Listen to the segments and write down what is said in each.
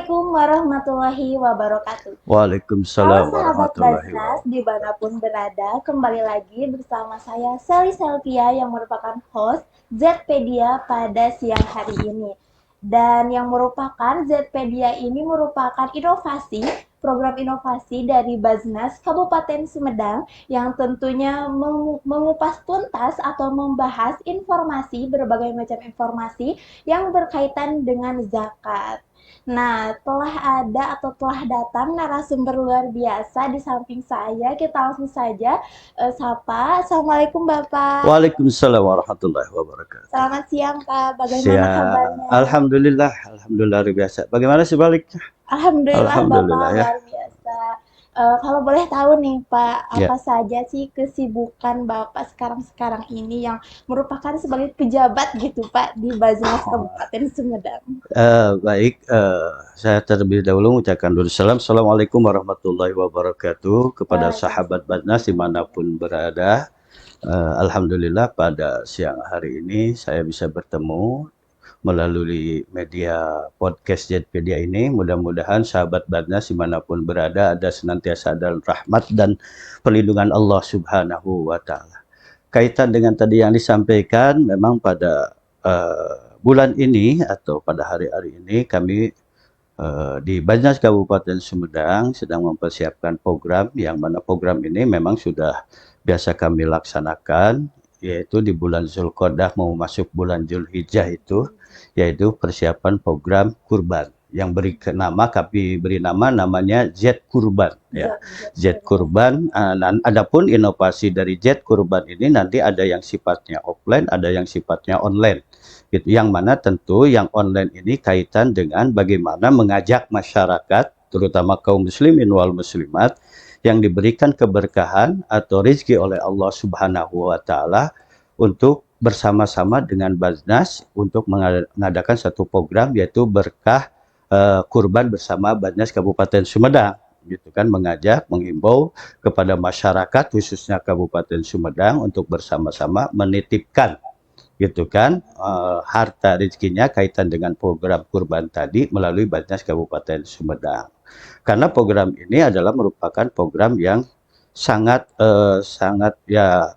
Assalamualaikum warahmatullahi wabarakatuh. Halo Waalaikumsalam sahabat warahmatullahi Baznas wabarakatuh. dimanapun berada, kembali lagi bersama saya Sally Selvia yang merupakan host Zpedia pada siang hari ini. Dan yang merupakan Zpedia ini merupakan program inovasi dari Baznas Kabupaten Sumedang yang tentunya mengupas tuntas atau membahas berbagai macam informasi yang berkaitan dengan zakat. Nah, telah datang narasumber luar biasa di samping saya. Kita langsung saja sapa. Assalamualaikum Bapak. Waalaikumsalam warahmatullahi wabarakatuh. Selamat siang Pak. Bagaimana Siap. kabarnya? Alhamdulillah luar biasa. Bagaimana sebaliknya? Alhamdulillah Bapak Alhamdulillah ya. luar biasa. Kalau boleh tahu nih Pak, Ya. apa saja sih kesibukan Bapak sekarang-sekarang ini yang merupakan sebagai pejabat gitu Pak di Baznas Kabupaten Sumedang? Baik, saya terlebih dahulu mengucapkan dulu salam. Assalamualaikum warahmatullahi wabarakatuh kepada sahabat Waalaikumsalam. Badnas dimanapun berada. Alhamdulillah pada siang hari ini saya bisa bertemu melalui media podcast Jetpedia ini. Mudah-mudahan sahabat Badnas dimanapun berada ada senantiasa dalam rahmat dan perlindungan Allah Subhanahu wa Ta'ala. Kaitan dengan tadi yang disampaikan, memang pada bulan ini atau pada hari-hari ini kami di Baznas Kabupaten Sumedang sedang mempersiapkan program yang mana program ini memang sudah biasa kami laksanakan, yaitu di bulan Zulqa'dah mau masuk bulan Zulhijjah itu, yaitu persiapan program kurban yang kami beri namanya Z Kurban ya. Z Kurban. Adapun inovasi dari Z Kurban ini nanti ada yang sifatnya offline, ada yang sifatnya online. Gitu, yang mana tentu yang online ini kaitan dengan bagaimana mengajak masyarakat, terutama kaum muslimin wal muslimat, yang diberikan keberkahan atau rezeki oleh Allah Subhanahu wa Ta'ala untuk bersama-sama dengan Baznas untuk mengadakan satu program yaitu berkah kurban bersama Baznas Kabupaten Sumedang, gitu kan, mengajak, menghimbau kepada masyarakat khususnya Kabupaten Sumedang untuk bersama-sama menitipkan, gitu kan, harta rezekinya kaitan dengan program kurban tadi melalui Baznas Kabupaten Sumedang. Karena program ini adalah merupakan program yang sangat ya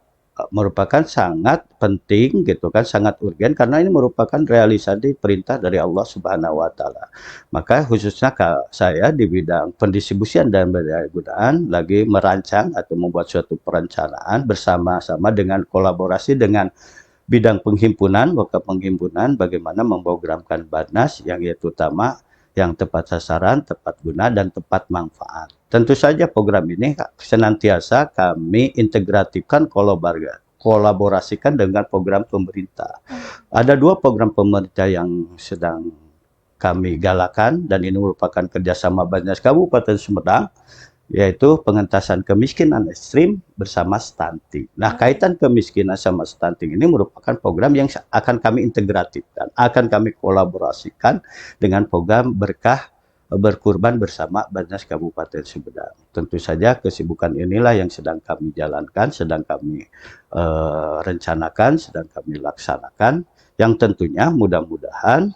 merupakan sangat penting, gitu kan, sangat urgen karena ini merupakan realisasi perintah dari Allah Subhanahu wa Ta'ala. Maka khususnya saya di bidang pendistribusian dan pendayagunaan lagi merancang atau membuat suatu perencanaan bersama-sama dengan kolaborasi dengan bidang penghimpunan, wakaf penghimpunan, bagaimana memprogramkan Badnas yang yaitu utama, yang tepat sasaran, tepat guna, dan tepat manfaat. Tentu saja program ini senantiasa kami integratifkan, kolaborasikan dengan program pemerintah. Ada dua program pemerintah yang sedang kami galakan dan ini merupakan kerjasama Baznas Kabupaten Sumedang, yaitu pengentasan kemiskinan ekstrim bersama stunting. Nah, kaitan kemiskinan sama stunting ini merupakan program yang akan kami integratifkan, akan kami kolaborasikan dengan program berkah berkurban bersama Baznas Kabupaten Sumedang. Tentu saja kesibukan inilah yang sedang kami jalankan, sedang kami rencanakan, sedang kami laksanakan, yang tentunya mudah-mudahan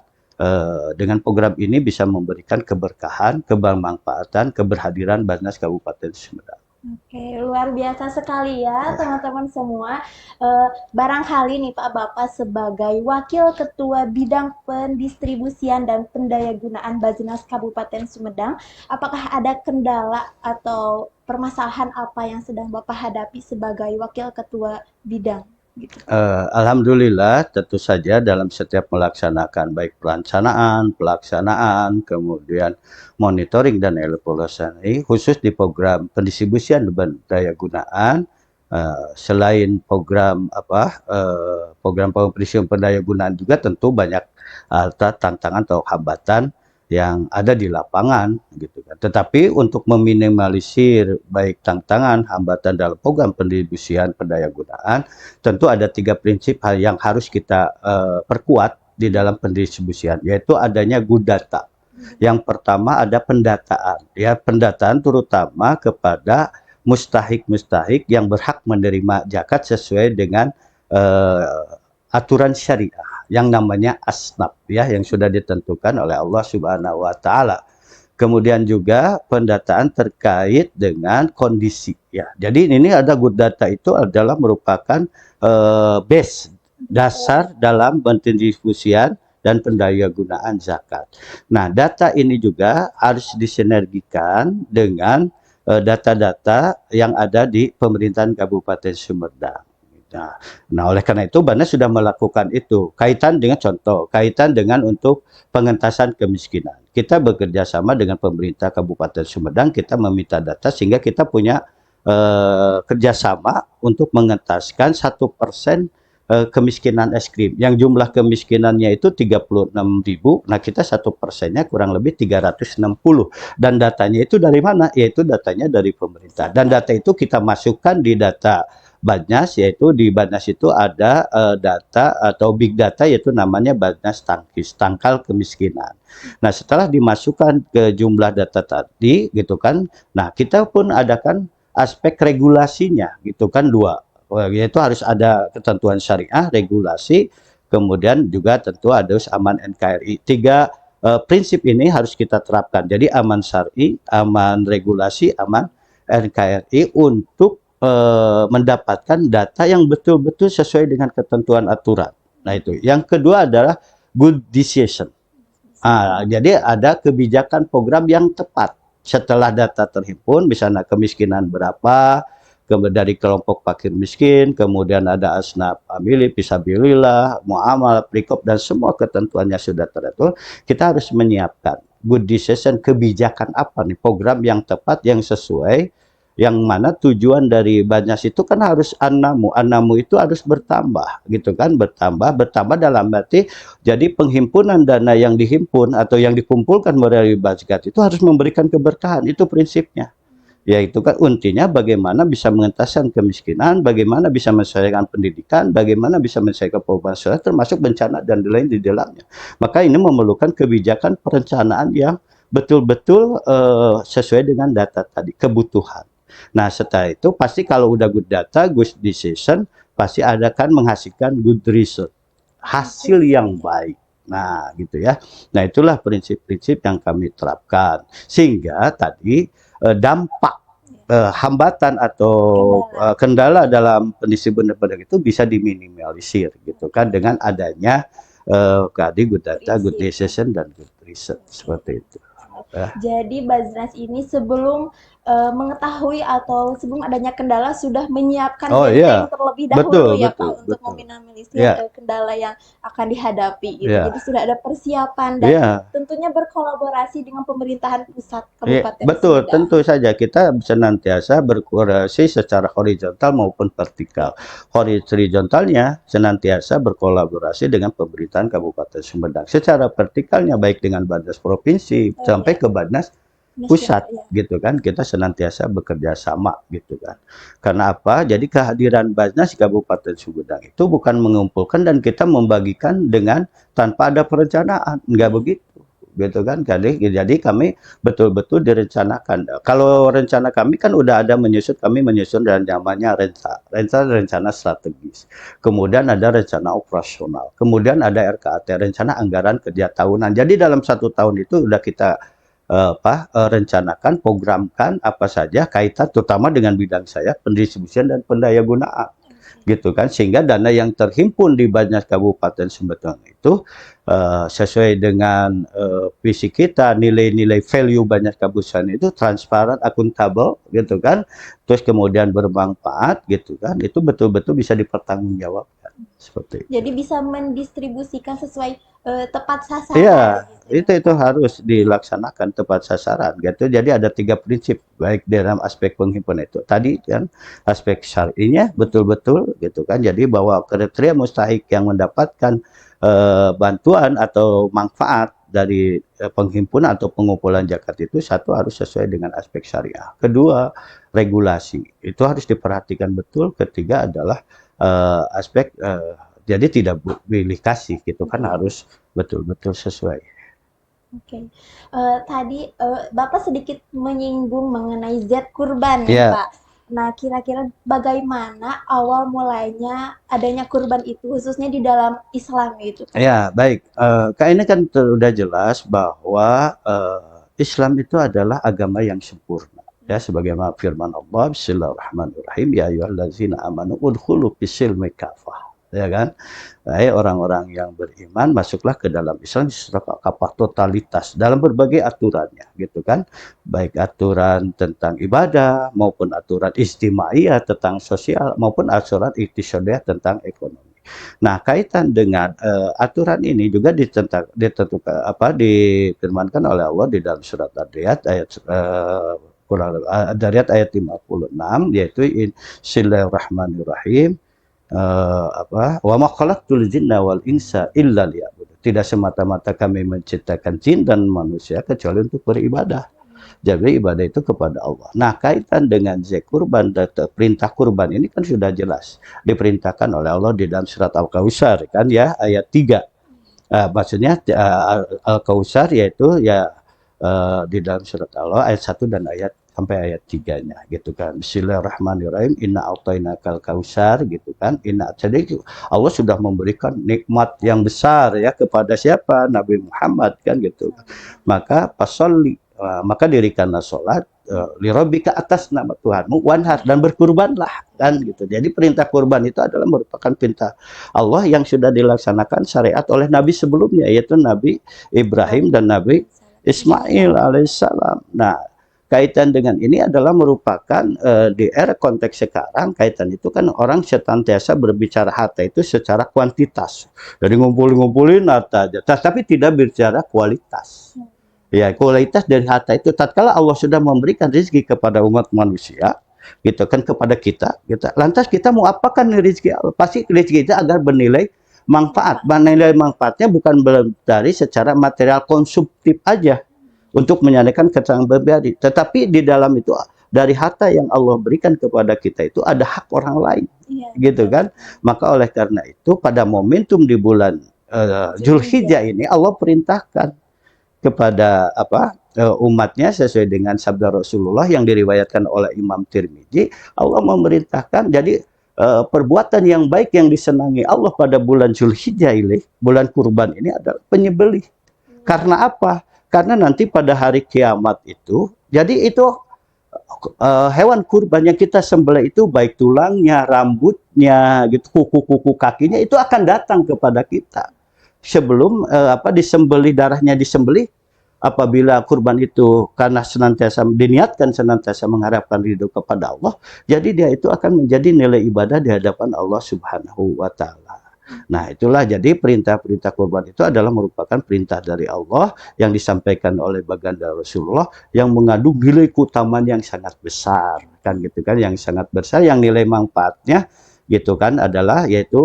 dengan program ini bisa memberikan keberkahan, kebermanfaatan, keberhadiran Baznas Kabupaten Sumedang. Oke, luar biasa sekali ya teman-teman semua. Barangkali nih Pak Bapak sebagai Wakil Ketua Bidang Pendistribusian dan Pendayagunaan Baznas Kabupaten Sumedang, apakah ada kendala atau permasalahan apa yang sedang Bapak hadapi sebagai Wakil Ketua Bidang? Gitu. Alhamdulillah, tentu saja dalam setiap melaksanakan baik pelaksanaan, kemudian monitoring dan evaluasi, khusus di program pendistribusian dan daya gunaan, selain program program pendistribusian pendaya gunaan juga tentu banyak tantangan atau hambatan yang ada di lapangan, gitu kan. Tetapi untuk meminimalisir baik tantangan, hambatan dalam program pendistribusian pendayagunaan, tentu ada 3 prinsip hal yang harus kita perkuat di dalam pendistribusian, yaitu adanya good data. Yang pertama ada pendataan, ya, pendataan terutama kepada mustahik yang berhak menerima zakat sesuai dengan aturan syariah yang namanya asnaf, ya, yang sudah ditentukan oleh Allah Subhanahu wa Ta'ala. Kemudian juga pendataan terkait dengan kondisi ya. Jadi ini ada good data itu adalah merupakan base dasar dalam pendistribusian dan pendayagunaan zakat. Nah, data ini juga harus disinergikan dengan data-data yang ada di pemerintahan Kabupaten Sumedang. Oleh karena itu Banas sudah melakukan itu. Kaitan dengan contoh, kaitan dengan untuk pengentasan kemiskinan. Kita bekerja sama dengan pemerintah Kabupaten Sumedang, kita meminta data sehingga kita punya kerjasama untuk mengentaskan 1% kemiskinan ekstrim. Yang jumlah kemiskinannya itu 36.000, nah kita 1%-nya kurang lebih 360. Dan datanya itu dari mana? Yaitu datanya dari pemerintah. Dan data itu kita masukkan di data Badnas, yaitu di Badnas itu ada data atau big data, yaitu namanya Badnas Tangkis, tangkal kemiskinan. Nah, setelah dimasukkan ke jumlah data tadi, gitu kan, nah kita pun adakan aspek regulasinya, gitu kan, dua, yaitu harus ada ketentuan syariah, regulasi, kemudian juga tentu harus aman NKRI. Tiga prinsip ini harus kita terapkan. Jadi aman syar'i, aman regulasi, aman NKRI untuk mendapatkan data yang betul-betul sesuai dengan ketentuan aturan. Nah itu. Yang kedua adalah good decision. Jadi ada kebijakan program yang tepat. Setelah data terhimpun, misalnya kemiskinan berapa, dari kelompok fakir miskin, kemudian ada asnaf amili, fisabilillah, muamalah, prikop, dan semua ketentuannya sudah teratur, kita harus menyiapkan good decision, kebijakan apa nih, program yang tepat, yang sesuai, yang mana tujuan dari Badnas itu kan harus anamu itu harus bertambah gitu kan, bertambah dalam arti jadi penghimpunan dana yang dihimpun atau yang dikumpulkan melalui zakat itu harus memberikan keberkahan, itu prinsipnya. Yaitu kan intinya bagaimana bisa mengentaskan kemiskinan, bagaimana bisa menyelesaikan pendidikan, bagaimana bisa menyelesaikan perubahan sosial termasuk bencana dan lain di dalamnya. Maka ini memerlukan kebijakan perencanaan yang betul-betul sesuai dengan data tadi, kebutuhan. Nah, setelah itu pasti kalau udah good data, good decision, pasti ada kan menghasilkan good result, hasil yang baik. Nah, gitu ya. Nah, itulah prinsip-prinsip yang kami terapkan. Sehingga tadi dampak hambatan atau kendala dalam pendistribusian benar itu bisa diminimalisir gitu kan dengan adanya tadi good data, good decision, dan good result seperti itu. Jadi Badnas ini sebelum mengetahui atau sebelum adanya kendala sudah menyiapkan benteng terlebih dahulu Pak untuk meminimalisir kendala yang akan dihadapi gitu. Jadi sudah ada persiapan dan tentunya berkolaborasi dengan pemerintahan pusat Kabupaten Betul, Sumedang. tentu saja kita senantiasa berkolaborasi secara horizontal maupun vertikal. Horizontalnya senantiasa berkolaborasi dengan pemerintahan Kabupaten Sumedang. Secara vertikalnya baik dengan Badnas provinsi sampai ke Badnas pusat gitu kan, kita senantiasa bekerja sama gitu kan. Karena apa? Jadi kehadiran Badnas Kabupaten Sumedang itu bukan mengumpulkan dan kita membagikan dengan tanpa ada perencanaan, enggak begitu gitu kan. Jadi kami betul-betul direncanakan. Kalau rencana kami kan udah ada kami menyusun dan namanya rencana strategis. Kemudian ada rencana operasional. Kemudian ada RKAT, rencana anggaran kerja tahunan. Jadi dalam 1 tahun itu udah kita rencanakan, programkan apa saja kaitan terutama dengan bidang saya, pendistribusian dan pendayagunaan. Gitu kan, sehingga dana yang terhimpun di Badnas Kabupaten Sumedang itu sesuai dengan visi kita, nilai-nilai value Badnas Kabupaten itu transparan, akuntabel gitu kan, terus kemudian bermanfaat gitu kan, itu betul-betul bisa dipertanggungjawabkan seperti itu. Jadi bisa mendistribusikan sesuai tepat sasaran. Iya, itu harus dilaksanakan tepat sasaran gitu. Jadi ada 3 prinsip baik dalam aspek penghimpunan itu. Tadi kan aspek syar'inya betul-betul gitu kan. Jadi bahwa kriteria mustahik yang mendapatkan bantuan atau manfaat dari penghimpunan atau pengumpulan zakat itu, satu harus sesuai dengan aspek syariah. Kedua, regulasi. Itu harus diperhatikan betul. Ketiga adalah aspek jadi tidak pilih kasih gitu kan, harus betul-betul sesuai. Oke. Tadi Bapak sedikit menyinggung mengenai Z kurban ya Pak. Nah, kira-kira bagaimana awal mulainya adanya kurban itu khususnya di dalam Islam itu? Ya, baik. Ini kan sudah jelas bahwa Islam itu adalah agama yang sempurna. Ya, sebagaimana firman Allah, Bismillahirrahmanirrahim, ya ayyuhallazina amanu udkhulu fis-silmi kafah. Ya kan? Hai orang-orang yang beriman, masuklah ke dalam Islam secara kafah totalitas dalam berbagai aturannya, gitu kan? Baik aturan tentang ibadah maupun aturan istimaiyah tentang sosial maupun aturan iktisadiyah tentang ekonomi. Nah, kaitan dengan aturan ini juga ditentukan difirmankan oleh Allah di dalam surat Ad-Riyad ayat Ad-Riyad ayat 56, yaitu Bismillahirrahmanirrahim, wa ma khalaqtul jinna wal insa illa liya'budun. Tidak semata-mata kami menciptakan jin dan manusia kecuali untuk beribadah. Jadi ibadah itu kepada Allah. Nah, kaitan dengan kurban dan perintah kurban ini kan sudah jelas diperintahkan oleh Allah di dalam surat Al-Kautsar kan ya, ayat 3. Maksudnya Al-Kautsar yaitu ya di dalam surat Allah ayat 1 dan ayat sampai ayat 3-nya gitu kan. Bismillahirrahmanirrahim, inna a'tainakal kautsar gitu kan. Jadi Allah sudah memberikan nikmat yang besar ya kepada siapa? Nabi Muhammad kan gitu. Maka pasolli, maka dirikanlah salat lirabbika atas nama Tuhanmu wanhar, dan berkurbanlah kan gitu. Jadi perintah kurban itu adalah merupakan perintah Allah yang sudah dilaksanakan syariat oleh nabi sebelumnya, yaitu Nabi Ibrahim dan Nabi Ismail alaihissalam. Nah, kaitan dengan ini adalah merupakan di era konteks sekarang, kaitan itu kan orang senantiasa berbicara harta itu secara kuantitas. Jadi ngumpulin harta aja, tapi tidak bicara kualitas. Ya, kualitas dari harta itu tatkala Allah sudah memberikan rezeki kepada umat manusia, gitu kan, kepada kita, lantas kita mau apakan rezeki Allah? Pasti rezeki itu agar bernilai manfaat. Nilai manfaatnya bukan dari secara material konsumtif aja untuk menyediakan keterangan pribadi, tetapi di dalam itu dari harta yang Allah berikan kepada kita itu ada hak orang lain, gitu kan. Maka oleh karena itu pada momentum di bulan Zulhijjah ini Allah perintahkan kepada umatnya sesuai dengan sabda Rasulullah yang diriwayatkan oleh Imam Tirmidzi. Allah memerintahkan, jadi perbuatan yang baik yang disenangi Allah pada bulan Zulhijjah ini, bulan kurban ini adalah penyembelih. Karena apa? Karena nanti pada hari kiamat itu, jadi itu hewan kurban yang kita sembelih itu baik tulangnya, rambutnya, gitu, kuku-kuku kakinya itu akan datang kepada kita. Sebelum disembelih, darahnya disembelih, apabila kurban itu karena senantiasa diniatkan senantiasa mengharapkan ridho kepada Allah, jadi dia itu akan menjadi nilai ibadah di hadapan Allah Subhanahu wa taala. Nah, itulah jadi perintah-perintah kurban itu adalah merupakan perintah dari Allah yang disampaikan oleh baginda Rasulullah yang mengandung nilai keutamaan yang sangat besar kan gitu kan, yang sangat besar, yang nilai manfaatnya gitu kan adalah yaitu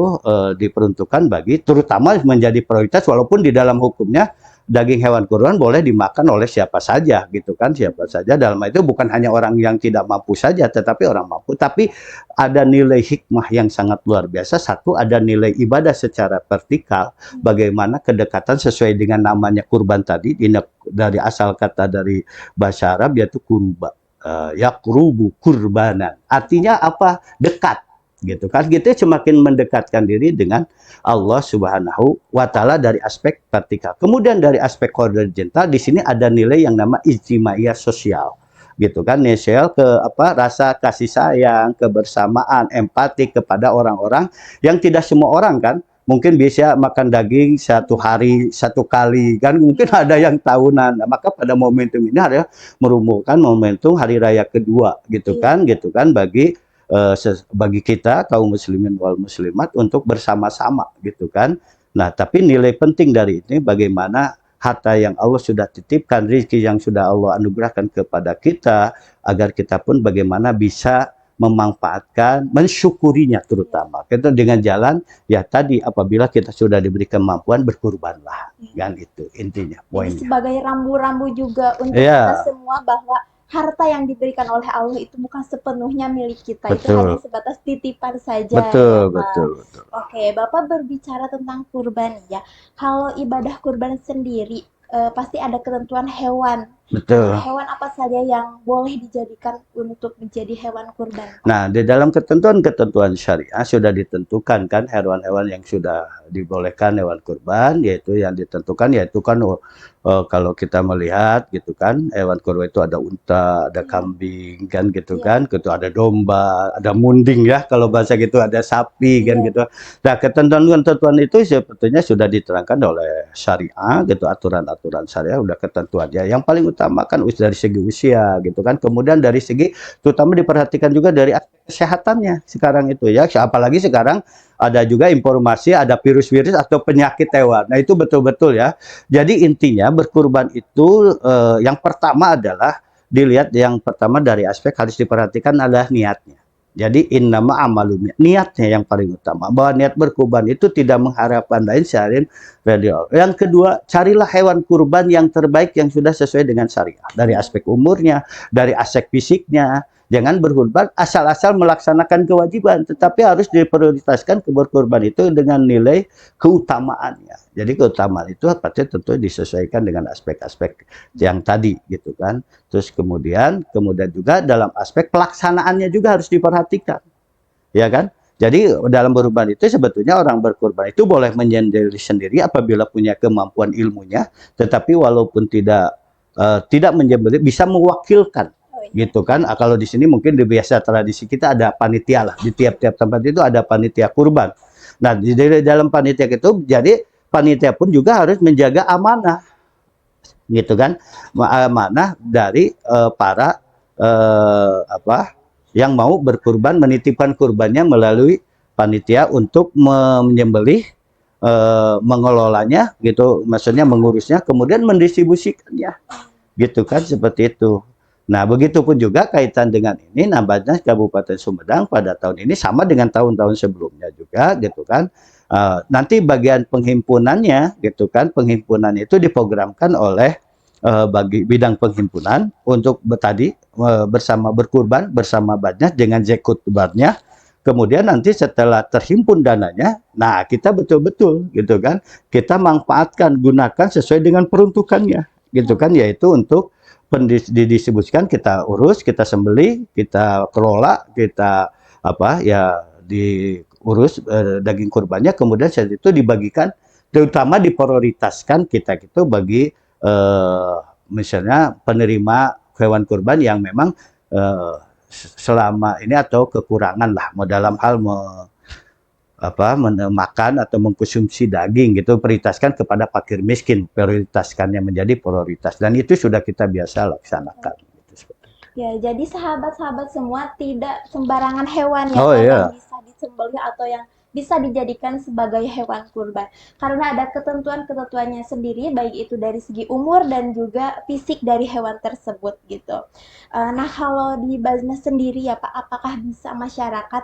diperuntukkan bagi, terutama menjadi prioritas, walaupun di dalam hukumnya daging hewan kurban boleh dimakan oleh siapa saja gitu kan, siapa saja. Dalam itu bukan hanya orang yang tidak mampu saja, tetapi orang mampu. Tapi ada nilai hikmah yang sangat luar biasa. Satu, ada nilai ibadah secara vertikal, bagaimana kedekatan sesuai dengan namanya kurban tadi, dari asal kata dari bahasa Arab yaitu kurba, yakrubu kurbanan, artinya apa? Dekat gitu kan. Kita semakin mendekatkan diri dengan Allah Subhanahu wa taala dari aspek vertikal. Kemudian dari aspek horizontal di sini ada nilai yang nama ijtimaiyah sosial. Gitu kan, sosial rasa kasih sayang, kebersamaan, empati kepada orang-orang yang tidak semua orang kan mungkin bisa makan daging satu hari satu kali kan, mungkin ada yang tahunan. Nah, maka pada momentum ini ada merumuskan momentum hari raya kedua gitu kan bagi kita kaum muslimin wal muslimat untuk bersama-sama gitu kan. Nah, tapi nilai penting dari ini bagaimana harta yang Allah sudah titipkan, rezeki yang sudah Allah anugerahkan kepada kita, agar kita pun bagaimana bisa memanfaatkan, mensyukurinya terutama. Kita dengan jalan ya tadi, apabila kita sudah diberi kemampuan, berkurbanlah. Kan itu intinya, poinnya. Jadi sebagai rambu-rambu juga untuk kita semua bahwa harta yang diberikan oleh Allah itu bukan sepenuhnya milik kita. Betul. Itu hanya sebatas titipan saja. Betul, ya, betul. Oke, Bapak berbicara tentang kurban ya. Kalau ibadah kurban sendiri pasti ada ketentuan hewan. Betul. Hewan apa saja yang boleh dijadikan untuk menjadi hewan kurban? Nah, di dalam ketentuan-ketentuan syariah sudah ditentukan kan hewan-hewan yang sudah dibolehkan hewan kurban, yaitu yang ditentukan yaitu kan kalau kita melihat gitu kan, hewan kurban itu ada unta, ada Iya. kambing kan gitu Iya. kan, gitu ada domba, ada munding ya kalau bahasa gitu, ada sapi kan Iya. gitu. Nah, ketentuan-ketentuan itu sebetulnya sudah diterangkan oleh syariah gitu, aturan-aturan syariah udah ketentuannya. Yang paling utama kan dari segi usia gitu kan, kemudian dari segi terutama diperhatikan juga dari aspek kesehatannya sekarang itu ya, apalagi sekarang ada juga informasi ada virus-virus atau penyakit hewan. Nah, itu betul-betul ya. Jadi intinya berkurban itu yang pertama adalah dilihat yang pertama dari aspek harus diperhatikan adalah niatnya. Jadi innama amalun niatnya yang paling utama. Bahwa niat berkurban itu tidak mengharapkan lain selain radio. Yang kedua, carilah hewan kurban yang terbaik yang sudah sesuai dengan syariah. Dari aspek umurnya, dari aspek fisiknya. Jangan berkurban asal-asal melaksanakan kewajiban, tetapi harus diprioritaskan berkurban itu dengan nilai keutamaannya. Jadi keutamaan itu pasti tentu disesuaikan dengan aspek-aspek yang tadi gitu kan. Terus kemudian juga dalam aspek pelaksanaannya juga harus diperhatikan. Ya kan? Jadi dalam berkurban itu sebetulnya orang berkurban itu boleh menyendiri sendiri apabila punya kemampuan ilmunya, tetapi walaupun tidak menyembelih bisa mewakilkan gitu kan. Kalau di sini mungkin di biasa tradisi kita ada panitia lah, di tiap-tiap tempat itu ada panitia kurban. Nah, di dalam panitia itu jadi panitia pun juga harus menjaga amanah gitu kan, amanah dari para yang mau berkurban, menitipkan kurbannya melalui panitia untuk menyembelih, mengelolanya gitu, maksudnya mengurusnya, kemudian mendistribusikannya gitu kan, seperti itu. Nah, begitupun juga kaitan dengan ini, nambahnya Kabupaten Sumedang pada tahun ini sama dengan tahun-tahun sebelumnya juga gitu kan. Nanti bagian penghimpunannya gitu kan, penghimpunan itu diprogramkan oleh bagi bidang penghimpunan untuk tadi bersama berkurban bersama Badnya dengan Zekutbarnya. Kemudian nanti setelah terhimpun dananya, nah kita betul-betul gitu kan, kita manfaatkan, gunakan sesuai dengan peruntukannya gitu kan, yaitu untuk didistribusikan, kita urus, kita sembelih, kita kelola, kita diurus daging kurbannya, kemudian saat itu dibagikan, terutama diprioritaskan kita gitu bagi misalnya penerima hewan kurban yang memang selama ini atau kekurangan lah dalam hal makan atau mengkonsumsi daging gitu, prioritaskan kepada fakir miskin, prioritaskannya menjadi prioritas, dan itu sudah kita biasa laksanakan gitu. Ya, jadi sahabat-sahabat semua tidak sembarangan hewan ya Oh kan yang iya. bisa disembelih atau yang bisa dijadikan sebagai hewan kurban. Karena ada ketentuan-ketentuannya sendiri, baik itu dari segi umur dan juga fisik dari hewan tersebut gitu. Nah, kalau di Baznas sendiri ya Pak, apakah bisa masyarakat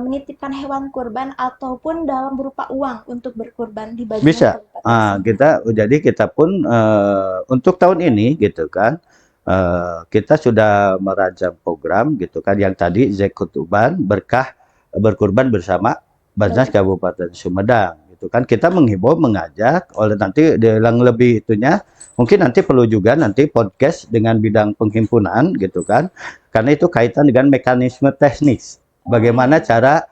menitipkan hewan kurban ataupun dalam berupa uang untuk berkurban di Baznas Bisa. Kabupaten Sumedang? Kita pun untuk tahun ini gitu kan, kita sudah merancang program gitu kan, yang tadi Zekutuban berkah berkurban bersama Basnas Kabupaten Sumedang gitu kan. Kita menghimbau, mengajak oleh nanti yang lebih itunya mungkin nanti perlu juga nanti podcast dengan bidang penghimpunan gitu kan, karena itu kaitan dengan mekanisme teknis bagaimana cara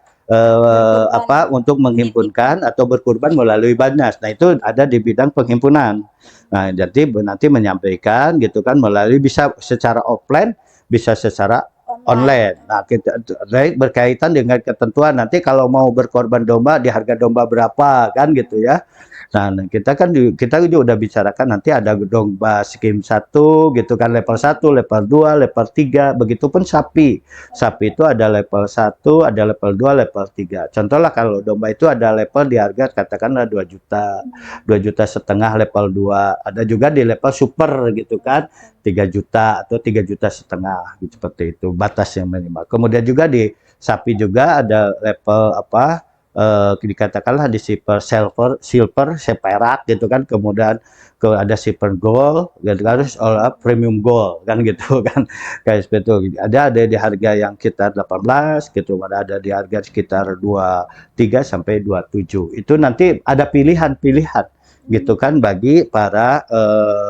untuk menghimpunkan atau berkurban melalui Basnas. Nah, itu ada di bidang penghimpunan. Nah, jadi nanti menyampaikan gitu kan melalui bisa secara offline, bisa secara online. Nah, kita berkaitan dengan ketentuan nanti kalau mau berkorban domba di harga domba berapa kan gitu ya. Nah, kita juga udah bicarakan nanti ada domba skim 1 gitu kan, level 1, level 2, level 3, begitupun sapi. Sapi itu ada level 1, ada level 2, level 3. Contohlah kalau domba itu ada level di harga katakanlah 2 juta, 2 juta setengah level 2. Ada juga di level super gitu kan, 3 juta atau 3 juta setengah gitu, seperti itu batas yang minimal. Kemudian juga di sapi juga ada level dikatakanlah di silver, perak gitu kan, kemudian ada silver gold, gitu harus premium gold kan gitu kan, kayak seperti itu. Ada di harga yang sekitar 18 gitu, ada di harga sekitar 23 sampai 27. Itu nanti ada pilihan-pilihan gitu kan bagi para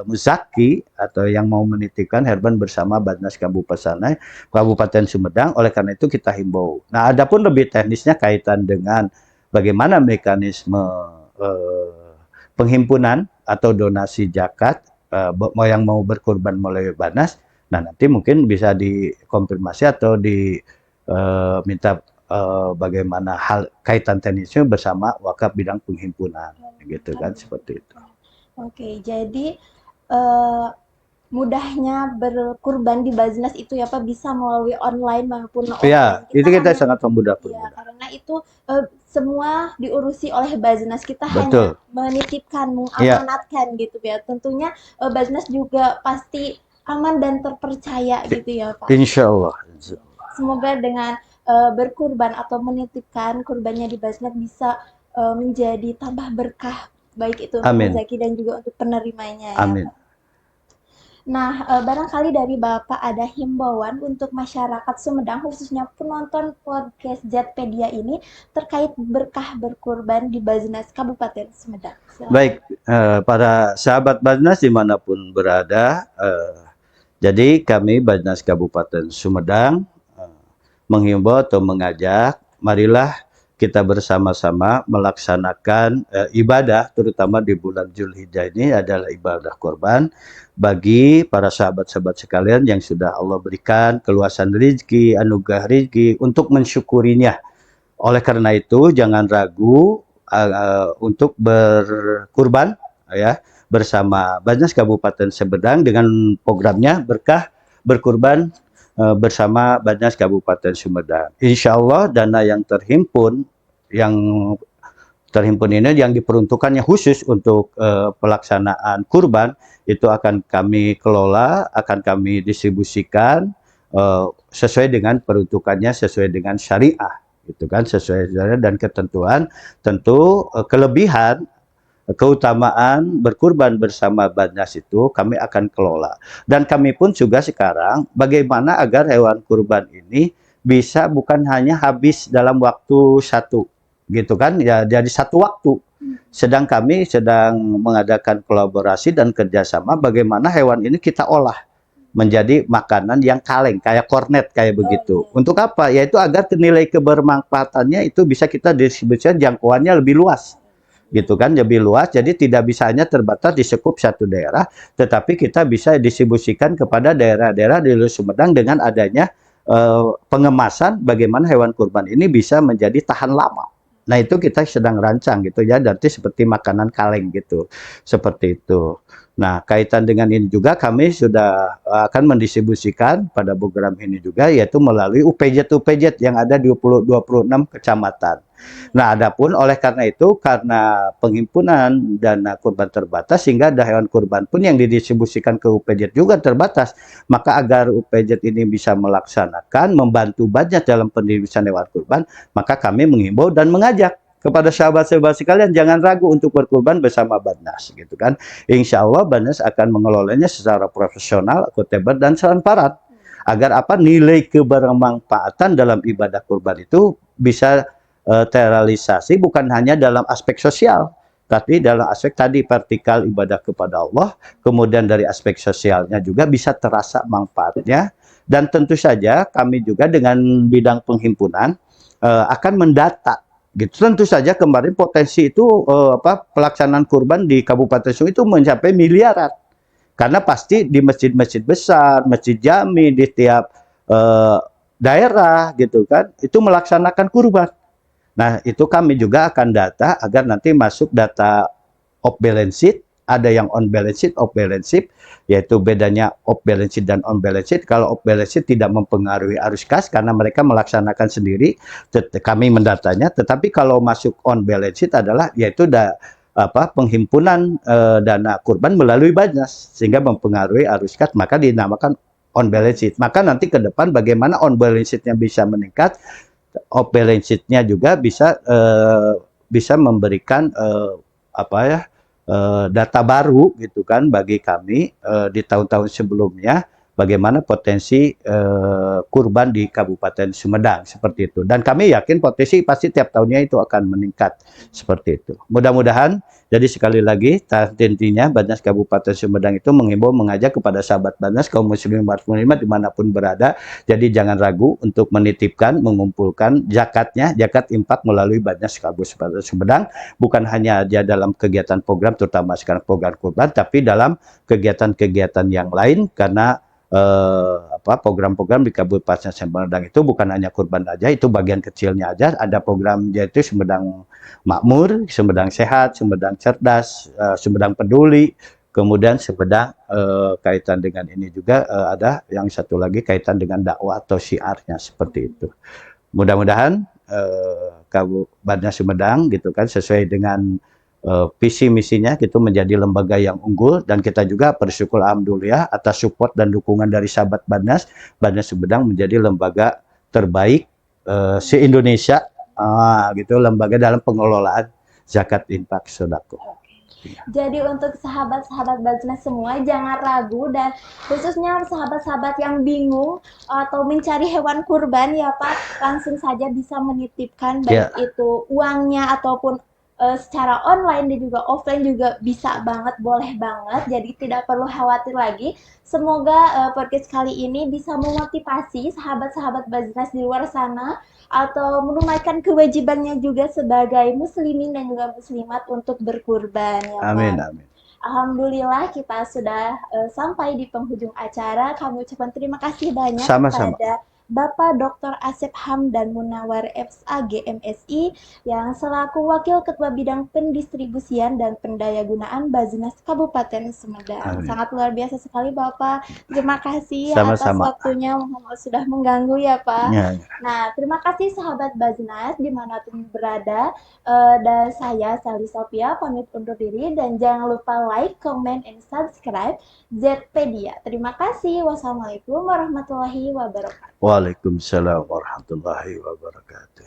muzaki atau yang mau menitipkan herban bersama Basnas Kabupaten Sumedang. Oleh karena itu kita himbau. Nah, adapun lebih teknisnya kaitan dengan bagaimana mekanisme penghimpunan atau donasi zakat yang mau berkurban melalui Banas, nah nanti mungkin bisa dikonfirmasi atau diminta bagaimana hal kaitan teknisnya bersama wakaf bidang penghimpunan, gitu kan, seperti itu. Oke, jadi eh, mudahnya berkurban di Baznas itu ya Pak, bisa melalui online maupun Ya, offline. itu Kita kita hanya, sangat ya permudah. karena itu semua diurusi oleh Baznas. Kita hanya Betul. menitipkan, Iya, mengamanatkan gitu ya. Tentunya Baznas juga pasti aman dan terpercaya gitu ya Pak. insya Allah. Semoga dengan berkurban atau menitipkan kurbannya di Baznas bisa menjadi tambah berkah, baik itu untuk Amin. rezeki dan juga untuk penerimanya ya Amin. Pak. Nah, barangkali dari Bapak ada himbauan untuk masyarakat Sumedang, khususnya penonton podcast Jetpedia ini, terkait berkah berkurban di Baznas Kabupaten Sumedang. Silakan. Baik, para sahabat Basnas dimanapun berada, jadi kami Basnas Kabupaten Sumedang menghimbau atau mengajak, marilah kita bersama-sama melaksanakan ibadah, terutama di bulan Zulhijjah ini adalah ibadah korban bagi para sahabat-sahabat sekalian yang sudah Allah berikan keluasan rezeki, anugerah rezeki untuk mensyukurinya. Oleh karena itu, jangan ragu untuk berkurban ya bersama Basnas Kabupaten Sumedang dengan programnya berkah berkurban bersama Basnas Kabupaten Sumedang. Insya Allah dana yang terhimpun ini yang diperuntukannya khusus untuk pelaksanaan kurban itu akan kami kelola, akan kami distribusikan sesuai dengan peruntukannya, sesuai dengan syariah, gitu kan, sesuai syariah dan ketentuan. Tentu kelebihan keutamaan berkurban bersama Basnas itu kami akan kelola. Dan kami pun juga sekarang bagaimana agar hewan kurban ini bisa bukan hanya habis dalam waktu satu, gitu kan, ya jadi satu waktu. Sedang kami sedang mengadakan kolaborasi dan kerjasama bagaimana hewan ini kita olah menjadi makanan yang kaleng, kayak kornet, kayak Oh begitu. iya. Untuk apa? Yaitu agar nilai kebermanfaatannya itu bisa kita distribusikan jangkauannya lebih luas, gitu kan, lebih luas. Jadi tidak bisa hanya terbatas di sekup satu daerah, tetapi kita bisa distribusikan kepada daerah-daerah di seluruh Sumedang dengan adanya pengemasan bagaimana hewan kurban ini bisa menjadi tahan lama. Nah, itu kita sedang rancang gitu ya, nanti seperti makanan kaleng gitu. Seperti itu. Nah, kaitan dengan ini juga kami sudah akan mendistribusikan pada program ini juga yaitu melalui UPJ-UPJ yang ada di 26 kecamatan. Nah, adapun oleh karena itu, karena penghimpunan dana kurban terbatas, sehingga ada hewan kurban pun yang didistribusikan ke UPJ juga terbatas. Maka agar UPJ ini bisa melaksanakan, membantu banyak dalam pendistribusian hewan kurban, maka kami menghimbau dan mengajak kepada sahabat-sahabat sekalian jangan ragu untuk berkurban bersama Basnas, gitu kan. Insya Allah Basnas akan mengelolanya secara profesional, akuntabel dan transparan. Agar apa nilai kebermanfaatan dalam ibadah kurban itu bisa terrealisasi bukan hanya dalam aspek sosial, tapi dalam aspek tadi vertikal ibadah kepada Allah, kemudian dari aspek sosialnya juga bisa terasa manfaatnya. Dan tentu saja kami juga dengan bidang penghimpunan akan mendata gitu. Tentu saja kemarin potensi itu pelaksanaan kurban di Kabupaten Sumedang itu mencapai miliaran. Karena pasti di masjid-masjid besar, masjid jami di tiap daerah gitu kan, itu melaksanakan kurban. Nah, itu kami juga akan data agar nanti masuk data off balance sheet, ada yang on balance sheet, off balance sheet, yaitu bedanya off balance sheet dan on balance sheet. Kalau off balance sheet tidak mempengaruhi arus kas karena mereka melaksanakan sendiri, kami mendatanya. Tetapi kalau masuk on balance sheet adalah yaitu penghimpunan dana kurban melalui Basnas sehingga mempengaruhi arus kas, maka dinamakan on balance sheet. Maka nanti ke depan bagaimana on balance sheet-nya bisa meningkat, off balance sheet-nya juga bisa memberikan data baru gitu kan bagi kami di tahun-tahun sebelumnya bagaimana potensi kurban di Kabupaten Sumedang seperti itu. Dan kami yakin potensi pasti tiap tahunnya itu akan meningkat seperti itu. Mudah-mudahan, jadi sekali lagi intinya Badnas Kabupaten Sumedang itu menghimbau mengajak kepada sahabat Badnas kaum muslimin muslimat dimanapun berada. Jadi jangan ragu untuk menitipkan, mengumpulkan zakatnya, zakat infak melalui Badnas Kabupaten Sumedang, bukan hanya aja dalam kegiatan program, terutama sekarang program kurban, tapi dalam kegiatan-kegiatan yang lain, karena program-program di Kabupaten Sumedang itu bukan hanya kurban aja, itu bagian kecilnya aja. Ada program yaitu Sumedang Makmur, Sumedang Sehat, Sumedang Cerdas, Sumedang Peduli, kemudian Sumedang kaitan dengan ini juga ada yang satu lagi kaitan dengan dakwah atau syiarnya seperti itu. Mudah-mudahan Kabupaten Sumedang gitu kan sesuai dengan visi misinya gitu menjadi lembaga yang unggul, dan kita juga bersyukur alhamdulillah atas support dan dukungan dari sahabat Badnas. Badnas Sumedang menjadi lembaga terbaik se-Indonesia gitu, lembaga dalam pengelolaan zakat infak sedekah. Jadi untuk sahabat-sahabat Badnas semua jangan ragu, dan khususnya sahabat-sahabat yang bingung atau mencari hewan kurban ya Pak, langsung saja bisa menitipkan baik itu uangnya ataupun secara online dan juga offline juga bisa banget, boleh banget. Jadi tidak perlu khawatir lagi. Semoga podcast kali ini bisa memotivasi sahabat-sahabat Badnas di luar sana atau menunaikan kewajibannya juga sebagai muslimin dan juga muslimat untuk berkurban ya Pak. Amin, amin. Alhamdulillah kita sudah sampai di penghujung acara. Kami ucapkan terima kasih banyak Sama-sama kepada Bapak Dr. Asep Hamdan Munawar FSAG MSI yang selaku Wakil Ketua Bidang Pendistribusian dan Pendayagunaan Badnas Kabupaten Sumedang. Amin. Sangat luar biasa sekali Bapak. Terima kasih Sama-sama atas waktunya, sudah mengganggu ya Pak. Ya. Nah, terima kasih sahabat Badnas dimanapun berada. Dan saya Sally Sophia pamit undur diri, dan jangan lupa like, comment, and subscribe Zpedia. Terima kasih. Wassalamualaikum warahmatullahi wabarakatuh. Waalaikumsalam warahmatullahi wabarakatuh.